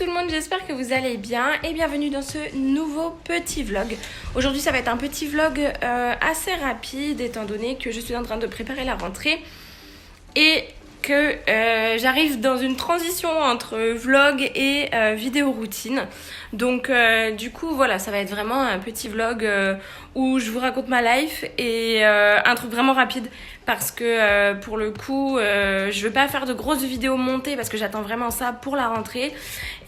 tout le monde, j'espère que vous allez bien et bienvenue dans ce nouveau petit vlog. Aujourd'hui ça va être un petit vlog assez rapide étant donné que je suis en train de préparer la rentrée et que j'arrive dans une transition entre vlog et vidéo routine. Donc du coup voilà, ça va être vraiment un petit vlog où je vous raconte ma life et un truc vraiment rapide parce que pour le coup je veux pas faire de grosses vidéos montées parce que j'attends vraiment ça pour la rentrée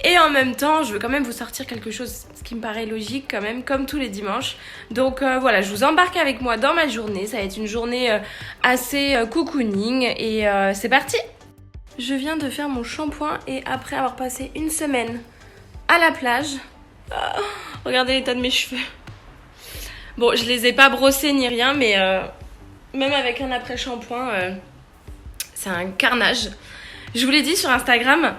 et en même temps je veux quand même vous sortir quelque chose ce qui me paraît logique quand même comme tous les dimanches. Donc voilà, je vous embarque avec moi dans ma journée, ça va être une journée assez cocooning et c'est parti. Je viens de faire mon shampoing et après avoir passé une semaine à la plage, regardez l'état de mes cheveux. Bon, je les ai pas brossés ni rien, mais même avec un après shampoing, c'est un carnage. Je vous l'ai dit sur Instagram,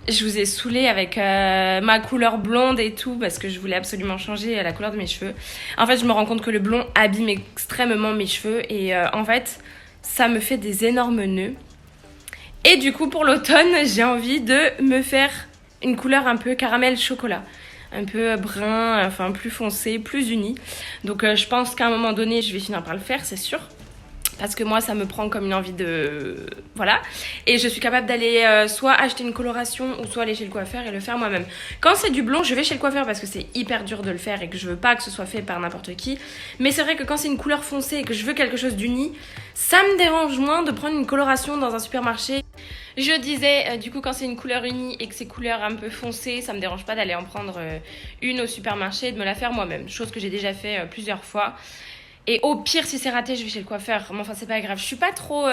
je vous ai saoulée avec ma couleur blonde et tout parce que je voulais absolument changer la couleur de mes cheveux. En fait, je me rends compte que le blond abîme extrêmement mes cheveux et en fait, ça me fait des énormes nœuds. Et du coup, pour l'automne, j'ai envie de me faire une couleur un peu caramel chocolat. Un peu brun, enfin plus foncé, plus uni. Donc je pense qu'à un moment donné, je vais finir par le faire, c'est sûr. Parce que moi, ça me prend comme une envie de... Voilà. Et je suis capable d'aller soit acheter une coloration ou soit aller chez le coiffeur et le faire moi-même. Quand c'est du blond, je vais chez le coiffeur parce que c'est hyper dur de le faire et que je veux pas que ce soit fait par n'importe qui. Mais c'est vrai que quand c'est une couleur foncée et que je veux quelque chose d'uni, ça me dérange moins de prendre une coloration dans un supermarché. Je disais, du coup, quand c'est une couleur unie et que c'est couleur un peu foncée, ça me dérange pas d'aller en prendre une au supermarché et de me la faire moi-même. Chose que j'ai déjà fait plusieurs fois. Et au pire, si c'est raté, je vais chez le coiffeur. Mais enfin, c'est pas grave. Je suis pas trop...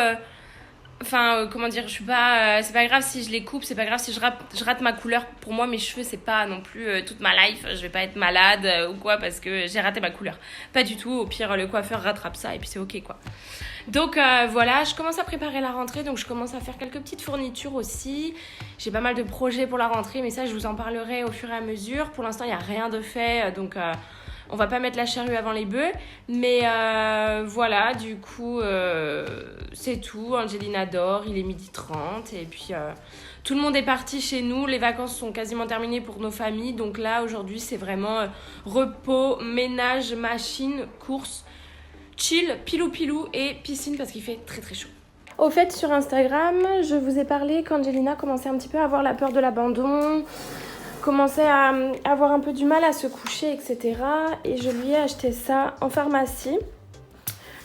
comment dire, je suis pas... c'est pas grave si je les coupe, c'est pas grave si je rate ma couleur. Pour moi, mes cheveux, c'est pas non plus toute ma life. Je vais pas être malade ou quoi parce que j'ai raté ma couleur. Pas du tout. Au pire, le coiffeur rattrape ça et puis c'est ok, quoi. Donc voilà, je commence à préparer la rentrée, donc je commence à faire quelques petites fournitures aussi. J'ai pas mal de projets pour la rentrée, mais ça, je vous en parlerai au fur et à mesure. Pour l'instant, il n'y a rien de fait, donc on va pas mettre la charrue avant les bœufs. Mais voilà, du coup, c'est tout. Angelina dort, il est 12h30 et puis tout le monde est parti chez nous. Les vacances sont quasiment terminées pour nos familles. Donc là, aujourd'hui, c'est vraiment repos, ménage, machine, course. Chill, pilou et piscine parce qu'il fait très très chaud. Au fait, sur Instagram, je vous ai parlé qu'Angelina commençait un petit peu à avoir la peur de l'abandon, commençait à avoir un peu du mal à se coucher, etc. Et je lui ai acheté ça en pharmacie.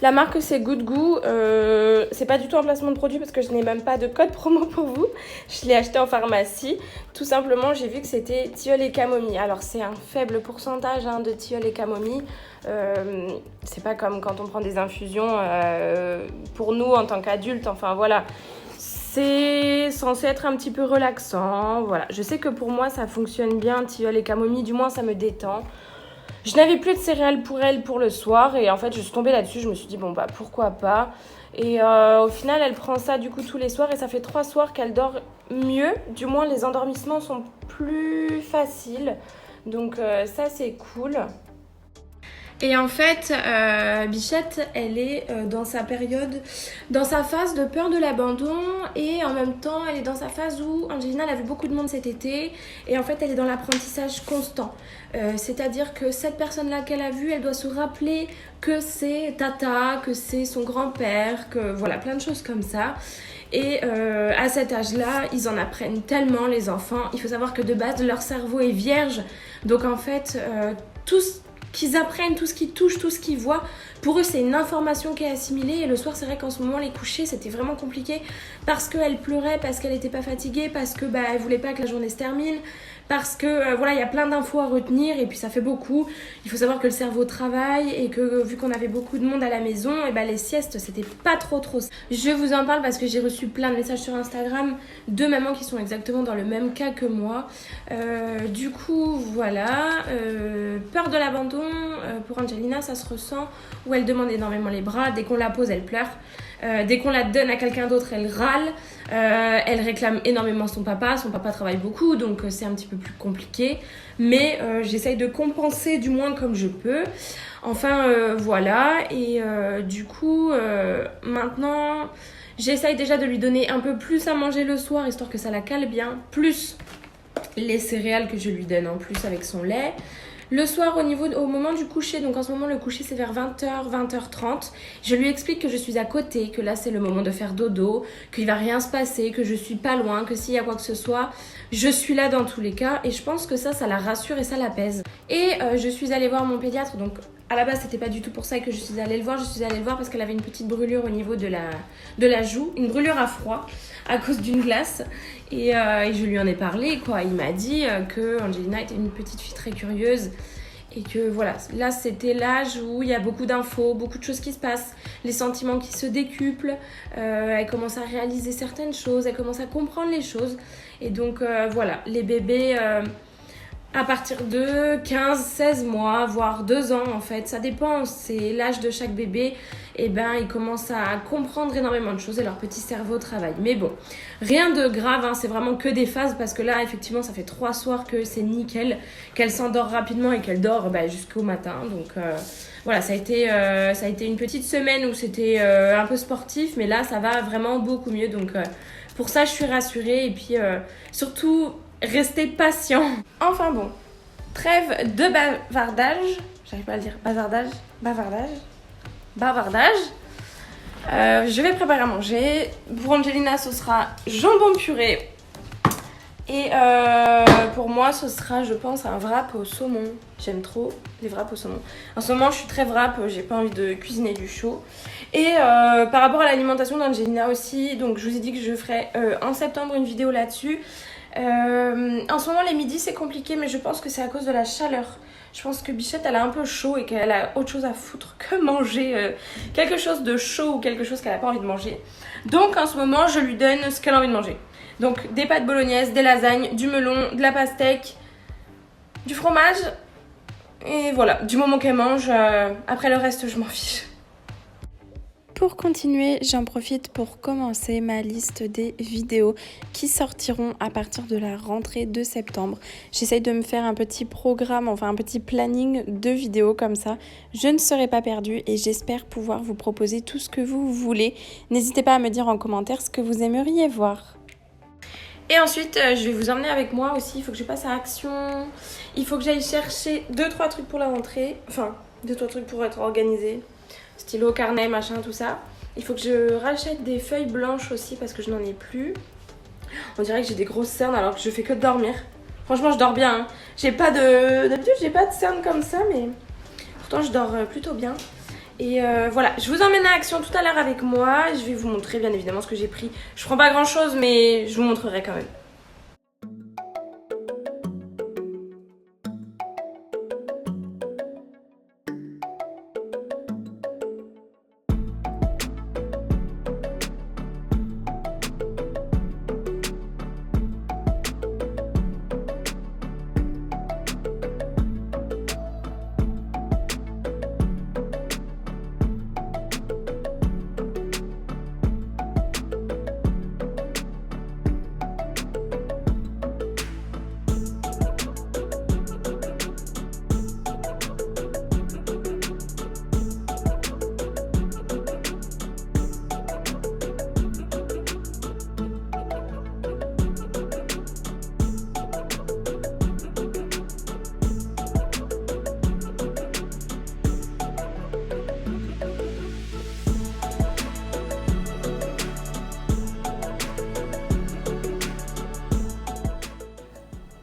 La marque c'est Good Goo, c'est pas du tout un placement de produit parce que je n'ai même pas de code promo pour vous. Je l'ai acheté en pharmacie. Tout simplement, j'ai vu que c'était tilleul et camomille. Alors c'est un faible pourcentage de tilleul et camomille. C'est pas comme quand on prend des infusions pour nous en tant qu'adultes. Enfin voilà, c'est censé être un petit peu relaxant. Voilà, je sais que pour moi ça fonctionne bien tilleul et camomille. Du moins ça me détend. Je n'avais plus de céréales pour elle pour le soir et en fait je suis tombée là-dessus, je me suis dit bon bah pourquoi pas. Et au final elle prend ça du coup tous les soirs et ça fait 3 soirs qu'elle dort mieux, du moins les endormissements sont plus faciles, donc ça c'est cool. Et en fait, Bichette, elle est dans sa période, dans sa phase de peur de l'abandon et en même temps, elle est dans sa phase où Angelina, elle a vu beaucoup de monde cet été et en fait, elle est dans l'apprentissage constant. C'est-à-dire que cette personne-là qu'elle a vue, elle doit se rappeler que c'est Tata, que c'est son grand-père, que voilà, plein de choses comme ça. Et à cet âge-là, ils en apprennent tellement, les enfants. Il faut savoir que de base, leur cerveau est vierge. Donc en fait, tous qu'ils apprennent, tout ce qu'ils touchent, tout ce qu'ils voient, pour eux c'est une information qui est assimilée. Et le soir c'est vrai qu'en ce moment les coucher c'était vraiment compliqué parce qu'elle pleurait, parce qu'elle n'était pas fatiguée, parce que elle voulait pas que la journée se termine, parce que voilà, il y a plein d'infos à retenir et puis ça fait beaucoup. Il faut savoir que le cerveau travaille et que vu qu'on avait beaucoup de monde à la maison, et les siestes c'était pas trop. Je vous en parle parce que j'ai reçu plein de messages sur Instagram de mamans qui sont exactement dans le même cas que moi. Du coup voilà, peur de l'abandon pour Angelina, ça se ressent où elle demande énormément les bras, dès qu'on la pose elle pleure. Dès qu'on la donne à quelqu'un d'autre, elle râle. Elle réclame énormément son papa travaille beaucoup, donc c'est un petit peu plus compliqué. Mais j'essaye de compenser du moins comme je peux. Enfin, voilà. Et du coup, maintenant, j'essaye déjà de lui donner un peu plus à manger le soir, histoire que ça la cale bien. Plus les céréales que je lui donne en plus avec son lait. Le soir, au moment du coucher, donc en ce moment le coucher c'est vers 20h, 20h30, je lui explique que je suis à côté, que là c'est le moment de faire dodo, qu'il va rien se passer, que je suis pas loin, que s'il y a quoi que ce soit, je suis là dans tous les cas et je pense que ça la rassure et ça l'apaise. Et je suis allée voir mon pédiatre, donc à la base c'était pas du tout pour ça que je suis allée le voir, parce qu'elle avait une petite brûlure au niveau de la joue, une brûlure à froid à cause d'une glace et je lui en ai parlé quoi. Il m'a dit que Angelina était une petite fille très curieuse et que voilà, là c'était l'âge où il y a beaucoup d'infos, beaucoup de choses qui se passent, les sentiments qui se décuplent, elle commence à réaliser certaines choses, elle commence à comprendre les choses et donc voilà, les bébés à partir de 15, 16 mois, voire 2 ans en fait, ça dépend, c'est l'âge de chaque bébé, et ils commencent à comprendre énormément de choses et leur petit cerveau travaille. Mais bon, rien de grave, c'est vraiment que des phases parce que là, effectivement, ça fait 3 soirs que c'est nickel, qu'elle s'endort rapidement et qu'elle dort jusqu'au matin. Donc voilà, ça a été une petite semaine où c'était un peu sportif, mais là, ça va vraiment beaucoup mieux. Donc pour ça, je suis rassurée et puis surtout... Restez patient. Enfin bon, trêve de bavardage. J'arrive pas à le dire. Bavardage. Je vais préparer à manger. Pour Angelina, ce sera jambon purée. Et pour moi, ce sera, je pense, un wrap au saumon. J'aime trop les wraps au saumon. En ce moment, je suis très wrap. J'ai pas envie de cuisiner du chaud. Et par rapport à l'alimentation d'Angelina aussi, donc je vous ai dit que je ferai en septembre une vidéo là-dessus. En ce moment les midis c'est compliqué mais je pense que c'est à cause de la chaleur. Je pense que Bichette elle a un peu chaud et qu'elle a autre chose à foutre que manger quelque chose de chaud ou quelque chose qu'elle a pas envie de manger. Donc en ce moment je lui donne ce qu'elle a envie de manger. Donc des pâtes bolognaises, des lasagnes, du melon, de la pastèque, du fromage et voilà, du moment qu'elle mange, après le reste je m'en fiche. Pour continuer, j'en profite pour commencer ma liste des vidéos qui sortiront à partir de la rentrée de septembre. J'essaye de me faire un petit programme, enfin un petit planning de vidéos comme ça. Je ne serai pas perdue et j'espère pouvoir vous proposer tout ce que vous voulez. N'hésitez pas à me dire en commentaire ce que vous aimeriez voir. Et ensuite, je vais vous emmener avec moi aussi. Il faut que je passe à Action. Il faut que j'aille chercher 2-3 trucs pour la rentrée. Enfin, 2-3 trucs pour être organisée. Stylo, carnet, machin, tout ça. Il faut que je rachète des feuilles blanches aussi parce que je n'en ai plus. On dirait que j'ai des grosses cernes alors que je fais que de dormir. Franchement, je dors bien. D'habitude, j'ai pas de cernes comme ça, mais pourtant, je dors plutôt bien. Et voilà, je vous emmène à Action tout à l'heure avec moi. Je vais vous montrer bien évidemment ce que j'ai pris. Je prends pas grand chose, mais je vous montrerai quand même.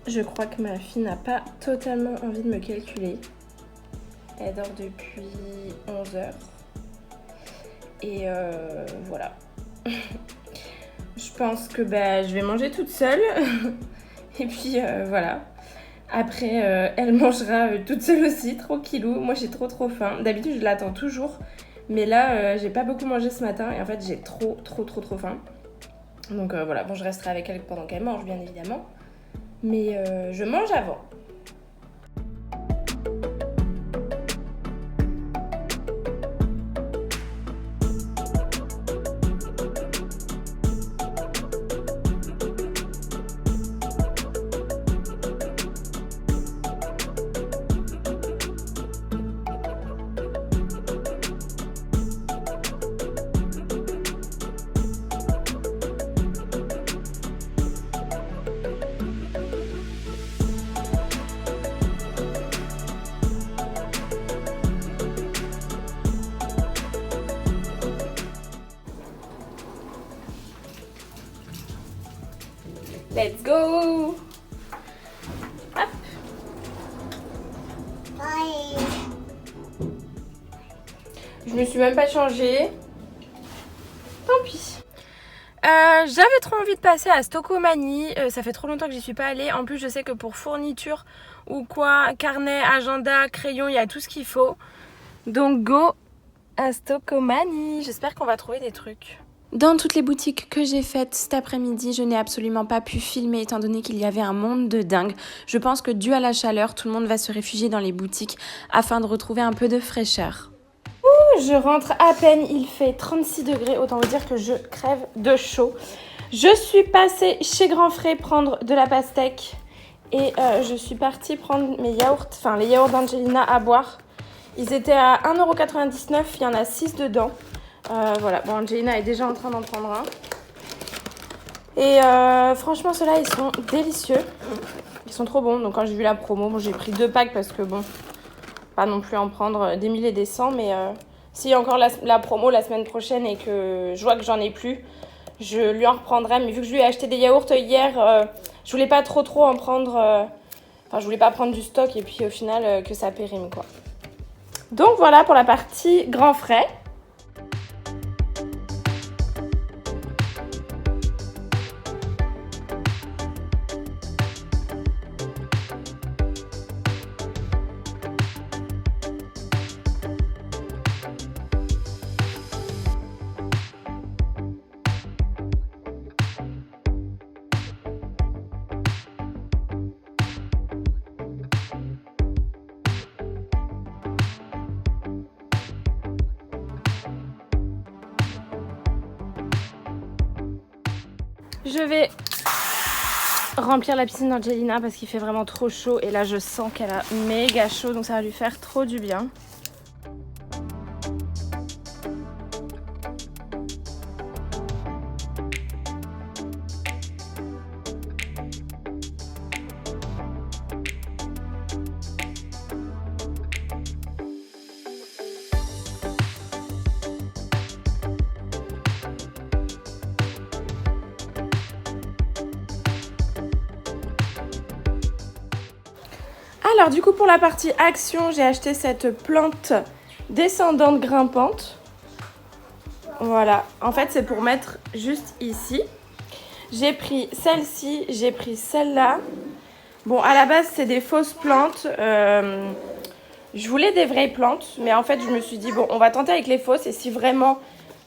Je crois que ma fille n'a pas totalement envie de me calculer. Elle dort depuis 11h. Et voilà. Je pense que je vais manger toute seule. Et puis voilà. Après, elle mangera toute seule aussi, tranquillou. Moi, j'ai trop faim. D'habitude, je l'attends toujours. Mais là, j'ai pas beaucoup mangé ce matin. Et en fait, j'ai trop faim. Donc voilà, bon, je resterai avec elle pendant qu'elle mange, bien évidemment. Mais je mange avant. Je me suis même pas changée. Tant pis. J'avais trop envie de passer à Stockomanie, ça fait trop longtemps que j'y suis pas allée. En plus je sais que pour fourniture ou quoi, carnet, agenda, crayon, il y a tout ce qu'il faut. Donc go à Stockomanie, j'espère qu'on va trouver des trucs. Dans toutes les boutiques que j'ai faites cet après-midi, je n'ai absolument pas pu filmer étant donné qu'il y avait un monde de dingue. Je pense que dû à la chaleur, tout le monde va se réfugier dans les boutiques afin de retrouver un peu de fraîcheur. Je rentre à peine, il fait 36 degrés, autant vous dire que je crève de chaud. Je suis passée chez Grand Frais prendre de la pastèque et je suis partie prendre mes yaourts, enfin les yaourts d'Angelina à boire. Ils étaient à 1,99 €, il y en a 6 dedans. Voilà, bon Angelina est déjà en train d'en prendre un. Et franchement ceux-là ils sont délicieux, ils sont trop bons. Donc quand j'ai vu la promo, bon, j'ai pris 2 packs parce que bon, pas non plus en prendre des milliers et des cents, mais... S'il y a encore la promo la semaine prochaine et que je vois que j'en ai plus, je lui en reprendrai. Mais vu que je lui ai acheté des yaourts hier, je voulais pas trop en prendre. Enfin, je voulais pas prendre du stock et puis au final que ça périme quoi. Donc voilà pour la partie Grand Frais. Je vais remplir la piscine d'Angelina parce qu'il fait vraiment trop chaud et là je sens qu'elle a méga chaud donc ça va lui faire trop du bien. Alors du coup pour la partie action, j'ai acheté cette plante descendante grimpante. Voilà, en fait c'est pour mettre juste ici. J'ai pris celle-ci, j'ai pris celle-là. Bon à la base c'est des fausses plantes. Je voulais des vraies plantes, mais en fait je me suis dit bon on va tenter avec les fausses et si vraiment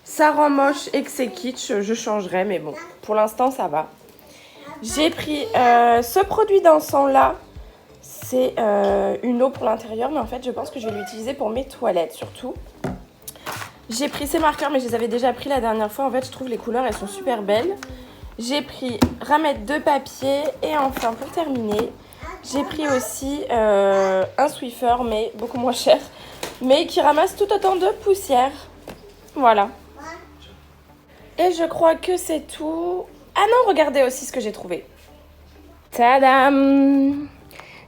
ça rend moche et que c'est kitsch, je changerai. Mais bon pour l'instant ça va. J'ai pris ce produit d'encens là. C'est une eau pour l'intérieur, mais en fait, je pense que je vais l'utiliser pour mes toilettes, surtout. J'ai pris ces marqueurs, mais je les avais déjà pris la dernière fois. En fait, je trouve les couleurs, elles sont super belles. J'ai pris ramettes de papier. Et enfin, pour terminer, j'ai pris aussi un Swiffer, mais beaucoup moins cher, mais qui ramasse tout autant de poussière. Voilà. Et je crois que c'est tout. Ah non, regardez aussi ce que j'ai trouvé. Tadam!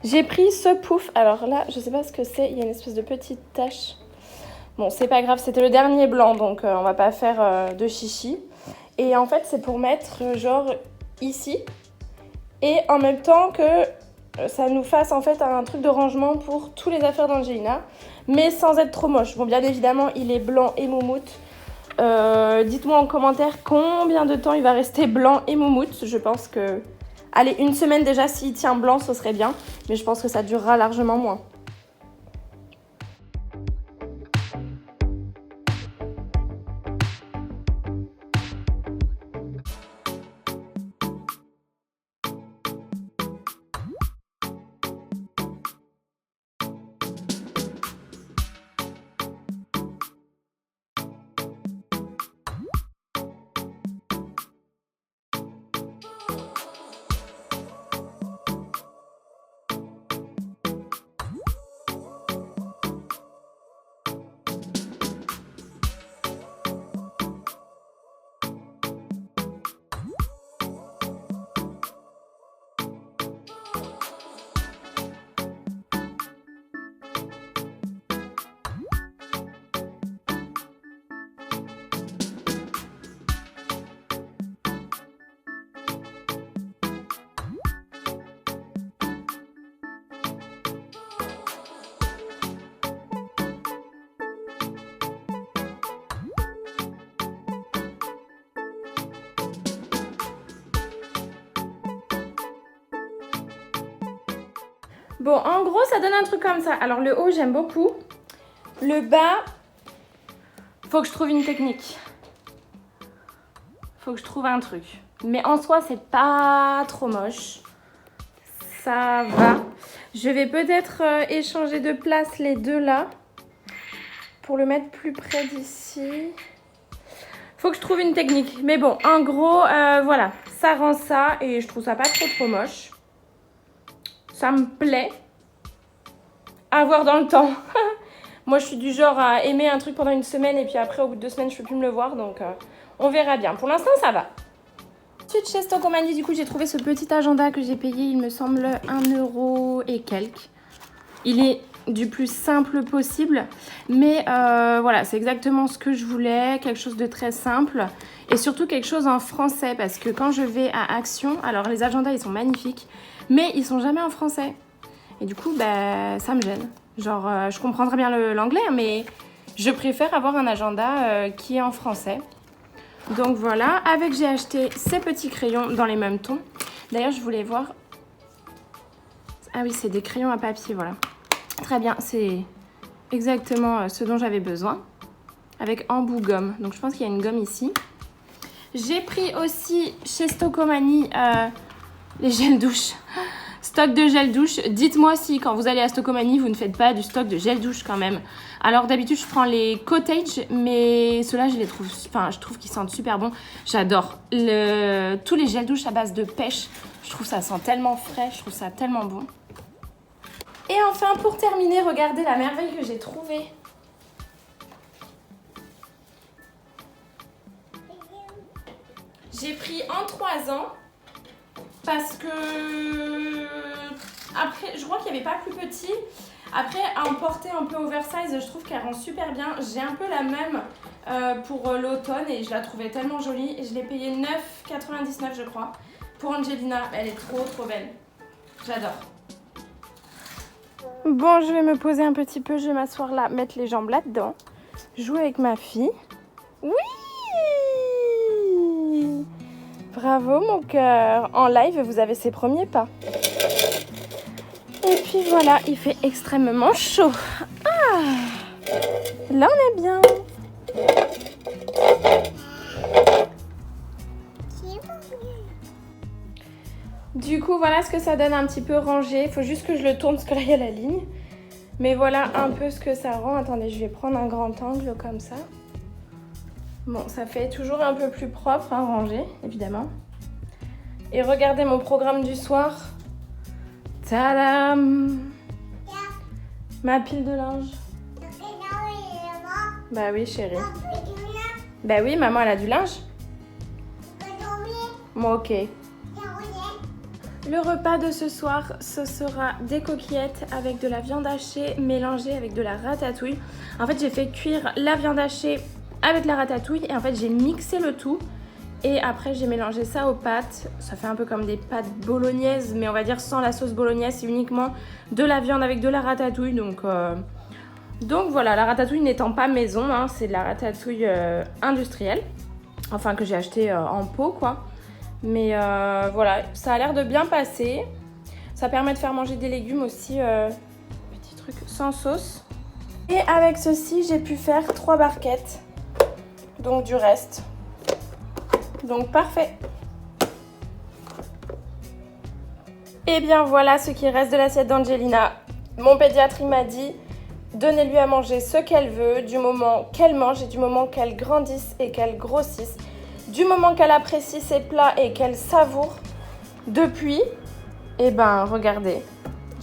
J'ai pris ce pouf. Alors là, je sais pas ce que c'est. Il y a une espèce de petite tache. Bon, c'est pas grave. C'était le dernier blanc, donc on va pas faire de chichi. Et en fait, c'est pour mettre genre ici. Et en même temps que ça nous fasse en fait un truc de rangement pour tous les affaires d'Angelina. Mais sans être trop moche. Bon, bien évidemment, il est blanc et moumoute. Dites-moi en commentaire combien de temps il va rester blanc et moumoute. Je pense que... Allez, une semaine déjà, s'il tient blanc, ce serait bien. Mais je pense que ça durera largement moins. Bon, en gros, ça donne un truc comme ça. Alors, le haut, j'aime beaucoup. Le bas, faut que je trouve une technique. Faut que je trouve un truc. Mais en soi, c'est pas trop moche. Ça va. Je vais peut-être échanger de place les deux là. Pour le mettre plus près d'ici. Faut que je trouve une technique. Mais bon, en gros, voilà. Ça rend ça et je trouve ça pas trop moche. Ça me plaît. À voir dans le temps. Moi, je suis du genre à aimer un truc pendant une semaine et puis après, au bout de 2 semaines, je peux plus me le voir. Donc, on verra bien. Pour l'instant, ça va. Ensuite, chez Stock Company, du coup, j'ai trouvé ce petit agenda que j'ai payé, il me semble, 1 € et quelques. Il est du plus simple possible, mais voilà, c'est exactement ce que je voulais, quelque chose de très simple et surtout quelque chose en français parce que quand je vais à Action, alors les agendas, ils sont magnifiques, mais ils sont jamais en français. Et du coup, bah, ça me gêne. Genre, je comprendrais bien l'anglais, mais je préfère avoir un agenda qui est en français. Donc voilà, j'ai acheté ces petits crayons dans les mêmes tons. D'ailleurs, je voulais voir... Ah oui, c'est des crayons à papier, voilà. Très bien, c'est exactement ce dont j'avais besoin. Avec embout gomme. Donc je pense qu'il y a une gomme ici. J'ai pris aussi chez Stock Company les gels douche. Stock de gel douche. Dites-moi si quand vous allez à Stock Company, vous ne faites pas du stock de gel douche quand même. Alors d'habitude, je prends les Cottage, mais ceux-là, je trouve qu'ils sentent super bon. J'adore. Tous les gels douche à base de pêche. Je trouve ça sent tellement frais, je trouve ça tellement bon. Et enfin, pour terminer, regardez la merveille que j'ai trouvée. J'ai pris en 3 ans parce que après, je crois qu'il n'y avait pas plus petit. Après, à emporter un peu oversize, je trouve qu'elle rend super bien. J'ai un peu la même pour l'automne et je la trouvais tellement jolie. Je l'ai payée 9,99 je crois. Pour Angelina, elle est trop belle. J'adore. Bon, je vais me poser un petit peu, je vais m'asseoir là, mettre les jambes là-dedans. Jouer avec ma fille. Oui! Bravo mon cœur. En live, vous avez ses premiers pas. Et puis voilà, il fait extrêmement chaud. Ah! Là, on est bien. Du coup, voilà ce que ça donne un petit peu rangé. Il faut juste que je le tourne parce que là, il y a la ligne. Mais voilà un peu ce que ça rend. Attendez, je vais prendre un grand angle comme ça. Bon, ça fait toujours un peu plus propre, hein, rangé, évidemment. Et regardez mon programme du soir. Tadam! Ma pile de linge. Bah oui, chérie. Bah oui, maman, elle a du linge. Bon, ok. Le repas de ce soir, ce sera des coquillettes avec de la viande hachée mélangée avec de la ratatouille. En fait, j'ai fait cuire la viande hachée avec la ratatouille et en fait, j'ai mixé le tout. Et après, j'ai mélangé ça aux pâtes. Ça fait un peu comme des pâtes bolognaises, mais on va dire sans la sauce bolognaise, c'est uniquement de la viande avec de la ratatouille. Donc voilà, la ratatouille n'étant pas maison, hein, c'est de la ratatouille industrielle. Enfin, que j'ai acheté en pot, quoi. Mais voilà, ça a l'air de bien passer. Ça permet de faire manger des légumes aussi, petit truc sans sauce. Et avec ceci, j'ai pu faire 3 barquettes. Donc du reste. Donc parfait. Et bien voilà ce qui reste de l'assiette d'Angelina. Mon pédiatre il m'a dit, donnez-lui à manger ce qu'elle veut, du moment qu'elle mange et du moment qu'elle grandisse et qu'elle grossisse. Du moment qu'elle apprécie ses plats et qu'elle savoure. Depuis, eh ben regardez,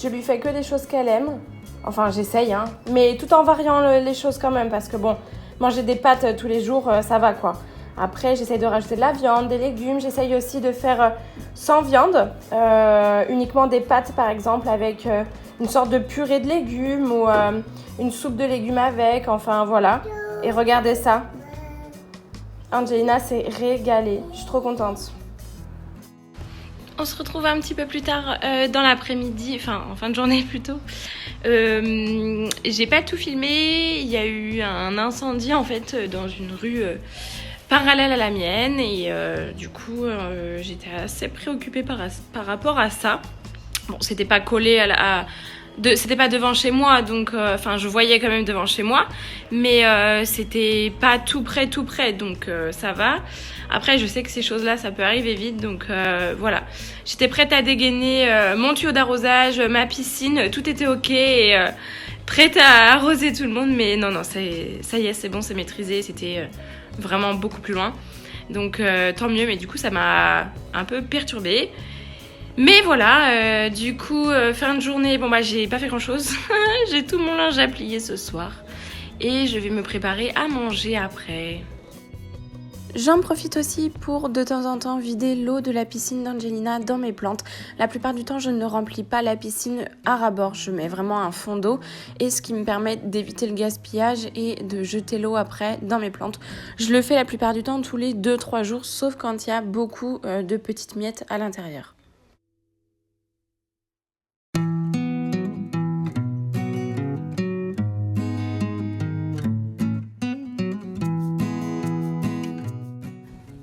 je lui fais que des choses qu'elle aime. Enfin j'essaye, hein, mais tout en variant les choses quand même parce que bon, manger des pâtes tous les jours, ça va quoi. Après, j'essaye de rajouter de la viande, des légumes. J'essaye aussi de faire sans viande, uniquement des pâtes par exemple avec une sorte de purée de légumes ou une soupe de légumes avec. Enfin voilà. Et regardez ça. Angelina s'est régalée. Je suis trop contente. On se retrouve un petit peu plus tard dans l'après-midi, enfin en fin de journée plutôt. J'ai pas tout filmé. Il y a eu un incendie en fait dans une rue parallèle à la mienne et du coup j'étais assez préoccupée par rapport à ça. Bon, c'était pas collé c'était pas devant chez moi, donc je voyais quand même devant chez moi, mais c'était pas tout près, donc ça va. Après, je sais que ces choses-là, ça peut arriver vite, donc voilà. J'étais prête à dégainer mon tuyau d'arrosage, ma piscine, tout était ok, et prête à arroser tout le monde, mais non, ça y est, c'est bon, c'est maîtrisé, c'était vraiment beaucoup plus loin. Donc tant mieux, mais du coup, ça m'a un peu perturbée. Mais voilà, du coup, fin de journée, j'ai pas fait grand chose. J'ai tout mon linge à plier ce soir. Et je vais me préparer à manger après. J'en profite aussi pour de temps en temps vider l'eau de la piscine d'Angelina dans mes plantes. La plupart du temps, je ne remplis pas la piscine à ras-bord. Je mets vraiment un fond d'eau, et ce qui me permet d'éviter le gaspillage et de jeter l'eau après dans mes plantes. Je le fais la plupart du temps tous les 2-3 jours, sauf quand il y a beaucoup de petites miettes à l'intérieur.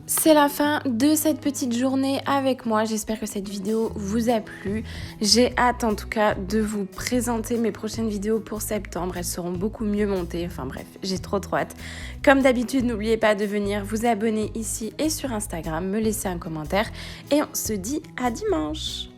C'est la fin de cette petite journée avec moi. J'espère que cette vidéo vous a plu. J'ai hâte en tout cas de vous présenter mes prochaines vidéos pour septembre. Elles seront beaucoup mieux montées. Enfin bref, j'ai trop hâte. Comme d'habitude, n'oubliez pas de venir vous abonner ici et sur Instagram, me laisser un commentaire. Et on se dit à dimanche.